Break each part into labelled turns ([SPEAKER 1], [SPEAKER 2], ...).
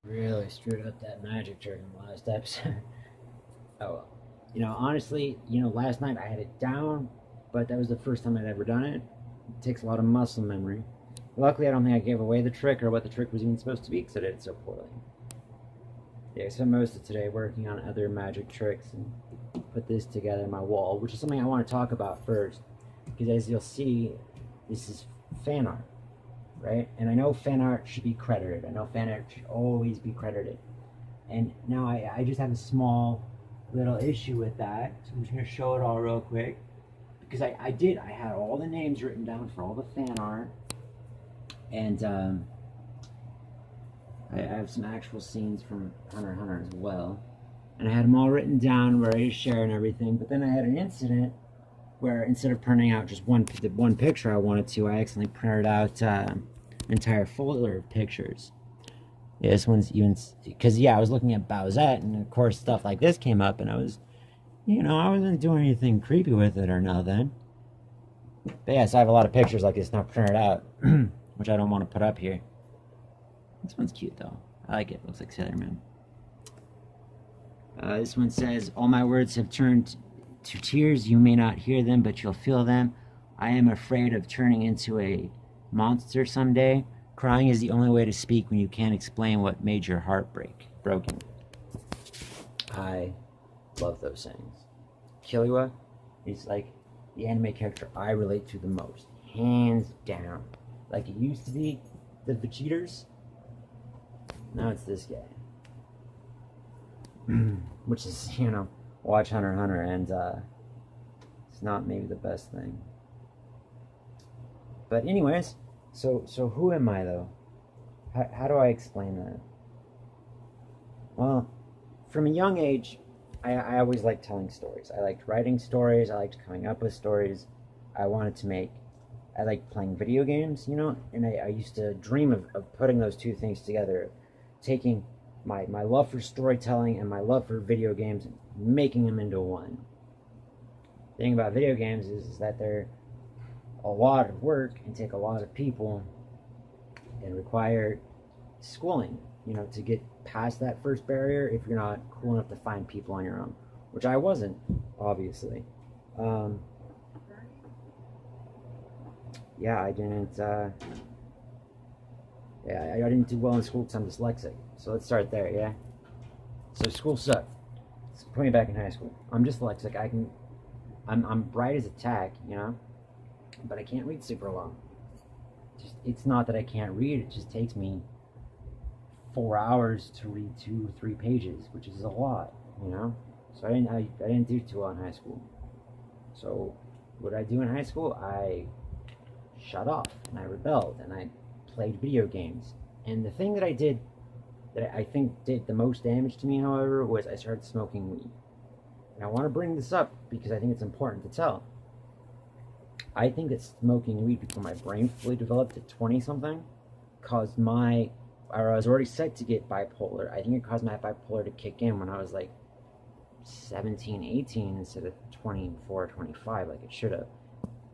[SPEAKER 1] Really screwed up that magic trick in the last episode. Oh well. Honestly, last night I had it down, but that was the first time I'd ever done it. It takes a lot of muscle memory. Luckily, I don't think I gave away the trick or what the trick was even supposed to be because I did it so poorly. Yeah, I spent most of today working on other magic tricks and put this together on my wall, which is something I want to talk about first. Because as you'll see, this is fan art, right? And I know fan art should be credited. I know fan art should always be credited. And now I just have a small little issue with that. So I'm just going to show it all real quick. Because I had all the names written down for all the fan art. And I have some actual scenes from Hunter x Hunter as well. And I had them all written down, ready to share and everything. But then I had an incident where instead of printing out just the one picture I wanted to, I accidentally printed out an entire folder of pictures. Yeah, this one's even because I was looking at Bowsette, and of course stuff like this came up, and I wasn't doing anything creepy with it or nothing. But yeah, so I have a lot of pictures like this now printed out, which I don't want to put up here. This one's cute though. I like it. Looks like Sailor Moon. This one says, "All my words have turned to tears. You may not hear them, but you'll feel them. I am afraid of turning into a monster someday. Crying is the only way to speak when you can't explain what made your heart broken." I love those sayings. Killua is like the anime character I relate to the most, hands down. Like it used to be the Vegeters, now it's this guy. Which is, watch Hunter x Hunter, and it's not maybe the best thing. But anyways, so who am I though? How do I explain that? Well, from a young age, I always liked telling stories. I liked writing stories. I liked coming up with stories. I wanted to make. I liked playing video games, and I used to dream of putting those two things together, taking my love for storytelling and my love for video games and making them into one. The thing about video games is that they're a lot of work and take a lot of people and require schooling, to get past that first barrier if you're not cool enough to find people on your own, which I wasn't, obviously. Um, yeah, I didn't. I didn't do well in school because I'm dyslexic. So let's start there. Yeah. So school sucked. So put me back in high school. I'm dyslexic. I'm bright as a tack, but I can't read super well. It's not that I can't read. It just takes me 4 hours to read 2 or 3 pages, which is a lot, So I didn't do too well in high school. So what did I do in high school? I shut off and I rebelled and I played video games. And the thing that I did that I think did the most damage to me, however, was I started smoking weed. And I want to bring this up because I think it's important to tell. I think that smoking weed before my brain fully developed at 20 something caused I was already set to get bipolar. I think it caused my bipolar to kick in when I was like 17, 18 instead of 24, 25 like it should have.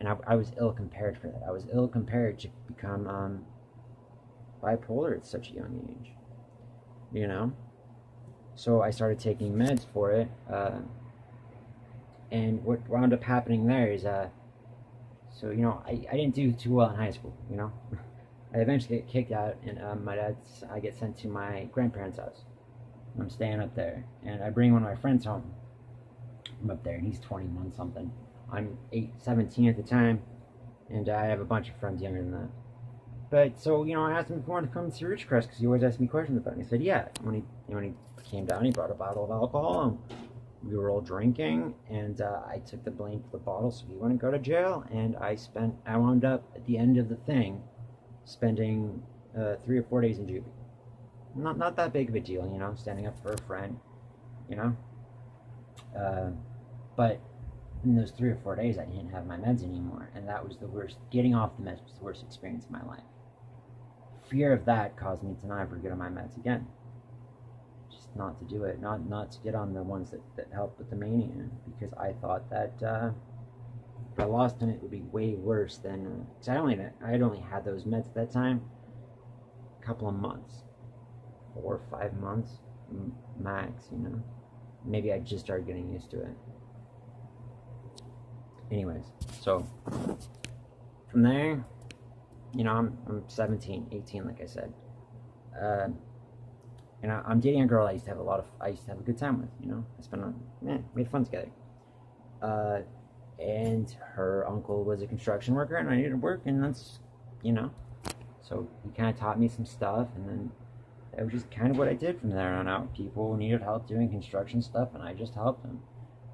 [SPEAKER 1] And I was ill compared for that. I was ill compared to become bipolar at such a young age. So I started taking meds for it. And what wound up happening there is, I didn't do too well in high school, I eventually get kicked out, and I get sent to my grandparents' house. I'm staying up there, and I bring one of my friends home. I'm up there, and he's 21 something. I'm 17 at the time, and I have a bunch of friends younger than that. But so I asked him if he wanted to come to Ridgecrest because he always asked me questions about it. And he said yeah. When he came down, he brought a bottle of alcohol, and we were all drinking, and I took the blame for the bottle, so he wouldn't go to jail. And I wound up at the end of the thing spending 3 or 4 days in juvie. Not that big of a deal, standing up for a friend, but in those 3 or 4 days, I didn't have my meds anymore, and that was the worst. Getting off the meds was the worst experience of my life. Fear of that caused me to never get on my meds again. Just not to do it, not to get on the ones that help with the mania, because I thought that if I lost them, it would be way worse than. Because I had only had those meds at that time a couple of months, 4 or 5 months max, you know. Maybe I just started getting used to it. Anyways, so from there, you know, I'm 17, 18, like I said. And I'm dating a girl I used to have a good time with, you know. We had fun together. And her uncle was a construction worker, and I needed work, and that's, you know. So he kind of taught me some stuff, and then that was just kind of what I did from there on out. People needed help doing construction stuff, and I just helped them,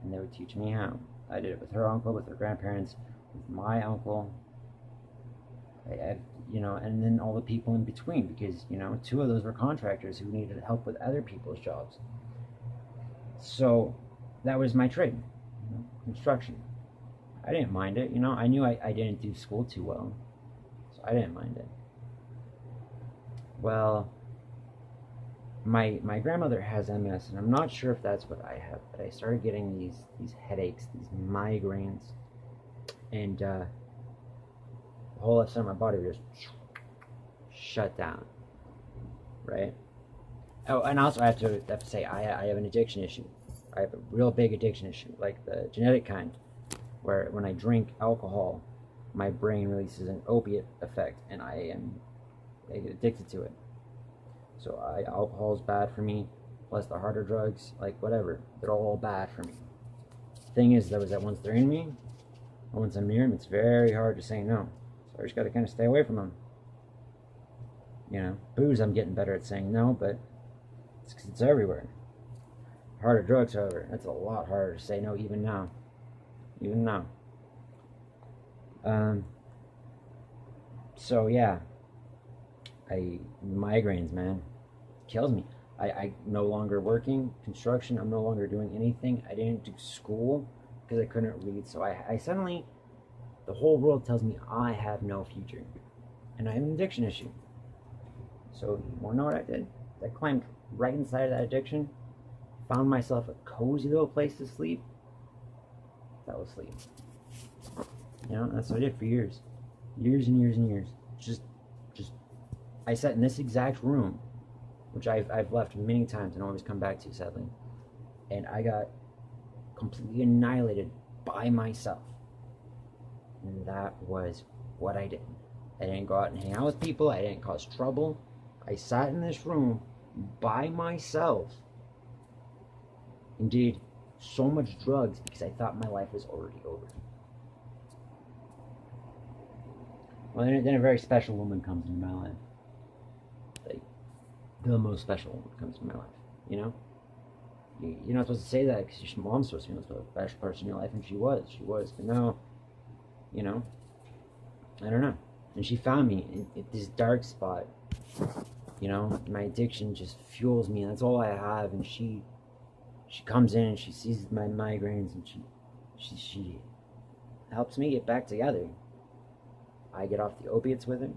[SPEAKER 1] and they would teach me how. I did it with her uncle, with her grandparents, with my uncle, you know, and then all the people in between, because, you know, 2 of those were contractors who needed help with other people's jobs. So that was my trade, you know, construction. I didn't mind it, you know. I knew I didn't do school too well, so I didn't mind it. Well, my grandmother has MS, and I'm not sure if that's what I have, but I started getting these headaches, these migraines, and the whole left side of my body would just shut down, right? Oh, and also I have to say I have an addiction issue. I have a real big addiction issue, like the genetic kind, where when I drink alcohol, my brain releases an opiate effect, and I get addicted to it. So alcohol is bad for me, plus the harder drugs, like whatever, they're all bad for me. Thing is, that once they're in me, and once I'm near them, it's very hard to say no. So I just got to kind of stay away from them. You know, booze, I'm getting better at saying no, but it's because it's everywhere. Harder drugs, however, that's a lot harder to say no even now. So yeah, migraines, man, kills me. I no longer working construction. I'm no longer doing anything. I didn't do school because I couldn't read. So I suddenly, the whole world tells me I have no future, and I have an addiction issue. So you want to know what I did? I climbed right inside of that addiction, found myself a cozy little place to sleep, fell asleep. You know, that's what I did for years and years and years. Just I sat in this exact room, which I've left many times and always come back to, sadly, and I got completely annihilated by myself. And that was what I did. I didn't go out and hang out with people. I didn't cause trouble. I sat in this room by myself and did so much drugs because I thought my life was already over. Well, then a very special woman comes into my life. Like, the most special woman comes into my life, you know? You're not supposed to say that because your mom's supposed to be the most special person in your life, and she was. But now, you know, I don't know. And she found me in this dark spot. You know, my addiction just fuels me, and that's all I have. And she comes in and she sees my migraines, and she helps me get back together. I get off the opiates with her.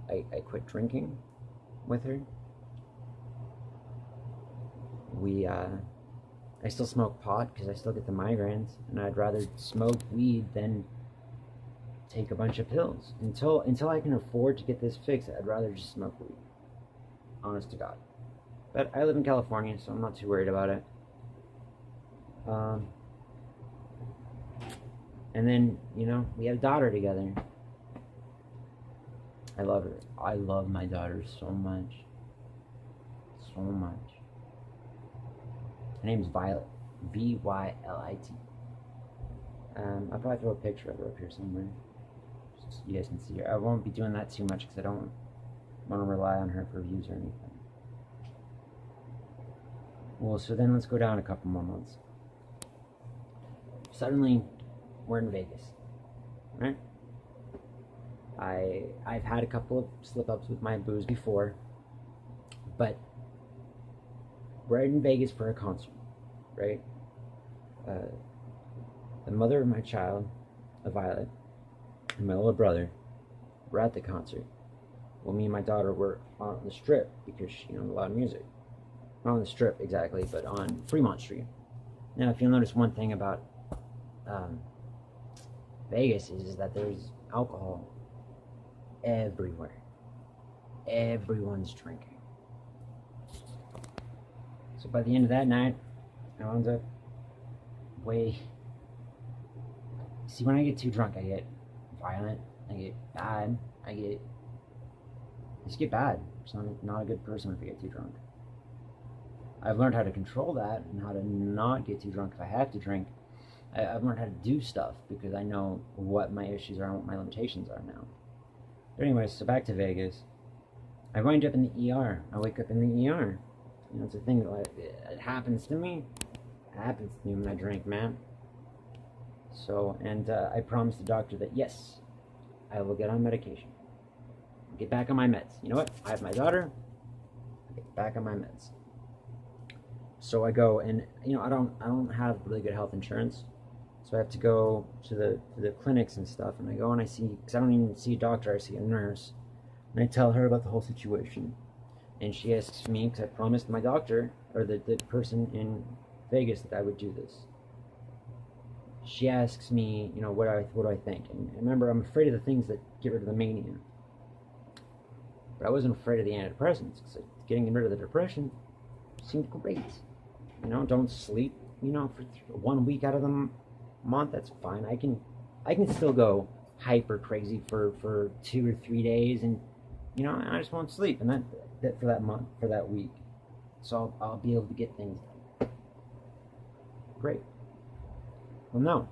[SPEAKER 1] I quit drinking with her. I still smoke pot because I still get the migraines, and I'd rather smoke weed than take a bunch of pills. Until I can afford to get this fixed, I'd rather just smoke weed. Honest to God. But I live in California, so I'm not too worried about it. And then, you know, we have a daughter together. I love her. I love my daughter so much. So much. Her name's Violet. Vylit. I'll probably throw a picture of her up here somewhere, so you guys can see her. I won't be doing that too much because I don't want to rely on her for views or anything. Well, so then let's go down a couple more months. Suddenly, we're in Vegas, right? I've had a couple of slip-ups with my booze before, but we're in Vegas for a concert, right? The mother of my child, Violet, and my little brother were at the concert. Well, me and my daughter were on the Strip because, you know, loud music. Not on the Strip exactly, but on Fremont Street. Now, if you'll notice one thing about Vegas is that there's alcohol everywhere. Everyone's drinking. So by the end of that night, I wound up way. See, when I get too drunk, I get violent. I get bad. I just get bad. I'm not a good person if I get too drunk. I've learned how to control that and how to not get too drunk if I have to drink. I've learned how to do stuff because I know what my issues are and what my limitations are now. But anyways, so back to Vegas. I wind up in the ER. I wake up in the ER. You know, it's a thing that it happens to me. It happens to me when I drink, man. So, and I promised the doctor that yes, I will get on medication. Get back on my meds. You know what? I have my daughter. I get back on my meds. So I go, and you know, I don't have really good health insurance, so I have to go to the clinics and stuff. And I go and I see, because I don't even see a doctor, I see a nurse, and I tell her about the whole situation. And she asks me, because I promised my doctor or the person in Vegas that I would do this. She asks me, you know, what do I think? And remember, I'm afraid of the things that get rid of the mania. But I wasn't afraid of the antidepressants, because getting rid of the depression seemed great. You know, don't sleep, you know, for 1 week out of the month, that's fine. I can still go hyper crazy for 2 or 3 days, and you know, I just won't sleep, and that for that month, for that week. So I'll be able to get things done. Great. Well,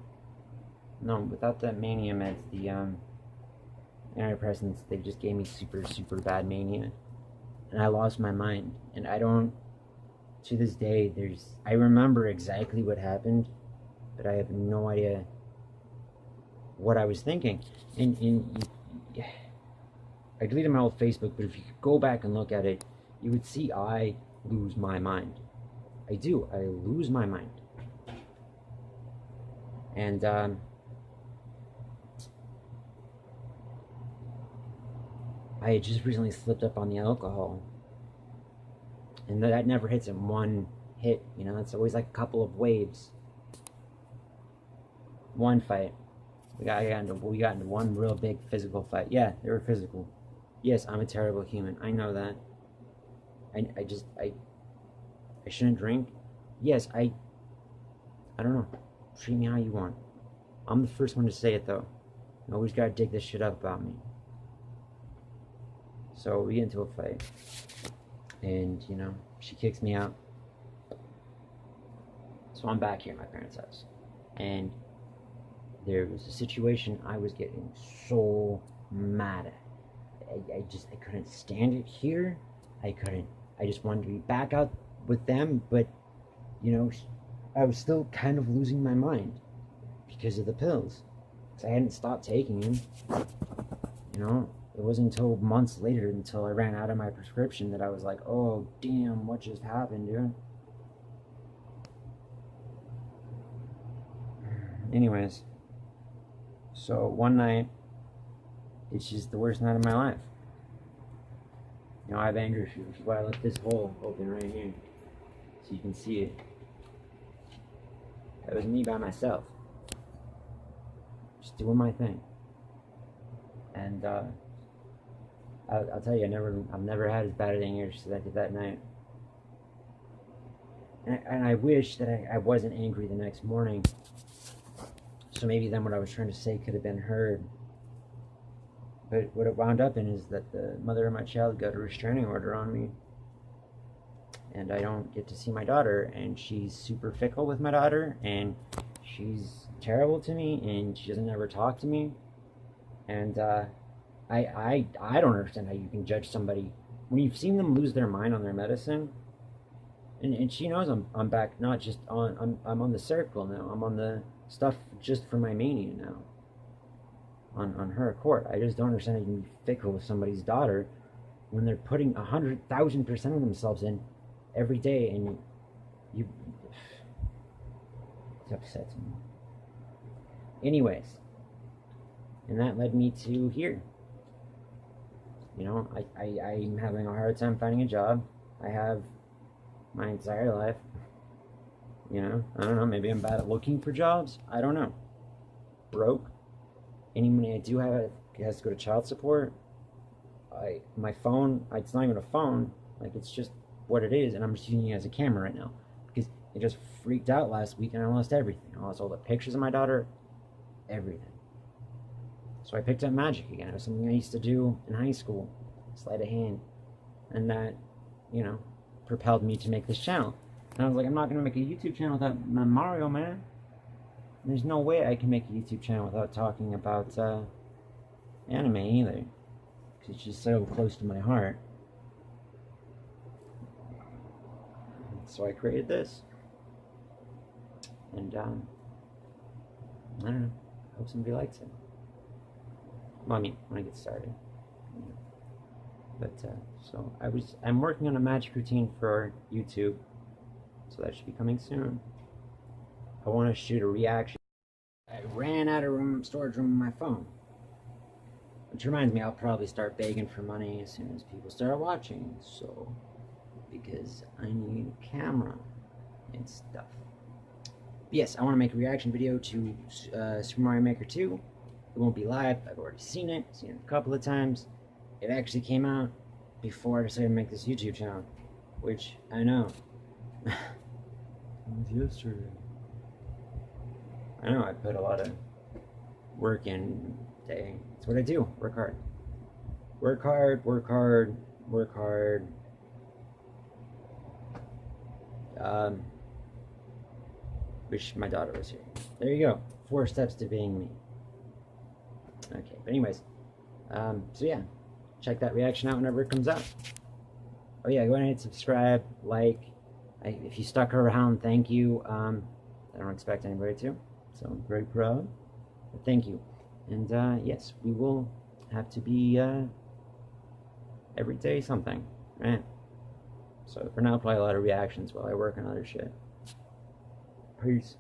[SPEAKER 1] no, without the mania meds, the antidepressants, they just gave me super, super bad mania, and I lost my mind. And I don't, to this day, I remember exactly what happened, but I have no idea what I was thinking. And I deleted my old Facebook, but if you could go back and look at it, you would see I lose my mind. I do. I lose my mind. And I had just recently slipped up on the alcohol, and that never hits in one hit. You know, it's always like a couple of waves. One fight, we got into one real big physical fight. Yeah, they were physical. Yes, I'm a terrible human. I know that. I shouldn't drink. Yes, I don't know. Treat me how you want. I'm the first one to say it, though. You always gotta dig this shit up about me. So we get into a fight, and you know, she kicks me out. So I'm back here at my parents' house, and there was a situation I was getting so mad at. I couldn't stand it here. I just wanted to be back out with them, but you know, I was still kind of losing my mind because of the pills. Because I hadn't stopped taking them. You know, it wasn't until months later, until I ran out of my prescription, that I was like, oh damn, what just happened, dude? Anyways, so one night, it's just the worst night of my life. You know, I have anger issues, which is why I left this hole open right here, so you can see it. That was me by myself, just doing my thing. And I'll tell you, I've never had as bad an anger as I did that night. And I wish that I wasn't angry the next morning, so maybe then what I was trying to say could have been heard. But what it wound up in is that the mother of my child got a restraining order on me, and I don't get to see my daughter, and she's super fickle with my daughter, and she's terrible to me, and she doesn't ever talk to me. And I don't understand how you can judge somebody when you've seen them lose their mind on their medicine. And she knows I'm back, not just on, I'm on the circle now. I'm on the stuff just for my mania now. On her accord. I just don't understand how you can be fickle with somebody's daughter when they're putting 100,000% of themselves in every day, and you it upsets me. Anyways, and that led me to here. You know, I'm having a hard time finding a job. I have my entire life. You know, I don't know, maybe I'm bad at looking for jobs. I don't know. Broke. Any money I do have has to go to child support. My phone, it's not even a phone. Like, it's just what it is, and I'm just using it as a camera right now because it just freaked out last week and I lost everything. I lost all the pictures of my daughter, everything. So I picked up magic again. It was something I used to do in high school, sleight of hand, and that, you know, propelled me to make this channel. And I was like, I'm not gonna make a YouTube channel without my Mario, man. There's no way I can make a YouTube channel without talking about anime either, because it's just so close to my heart. So I created this, and I don't know. Hope somebody likes it. Well, I mean, when I get started. But so I'm working on a magic routine for YouTube, so that should be coming soon. I want to shoot a reaction. I ran out of storage room on my phone, which reminds me, I'll probably start begging for money as soon as people start watching. So, because I need a camera and stuff. But yes, I want to make a reaction video to Super Mario Maker 2. It won't be live. I've already seen it a couple of times. It actually came out before I decided to make this YouTube channel, which I know. It was yesterday. I know I put a lot of work in today. It's what I do. Work hard. Work hard, work hard, work hard. Wish my daughter was here. There you go. 4 steps to being me. Okay, but anyways. So yeah. Check that reaction out whenever it comes out. Oh yeah, go ahead and subscribe, like. If you stuck around, thank you. I don't expect anybody to, so I'm very proud. But thank you. And yes, we will have to be every day something, right? So for now, probably a lot of reactions while I work on other shit. Peace.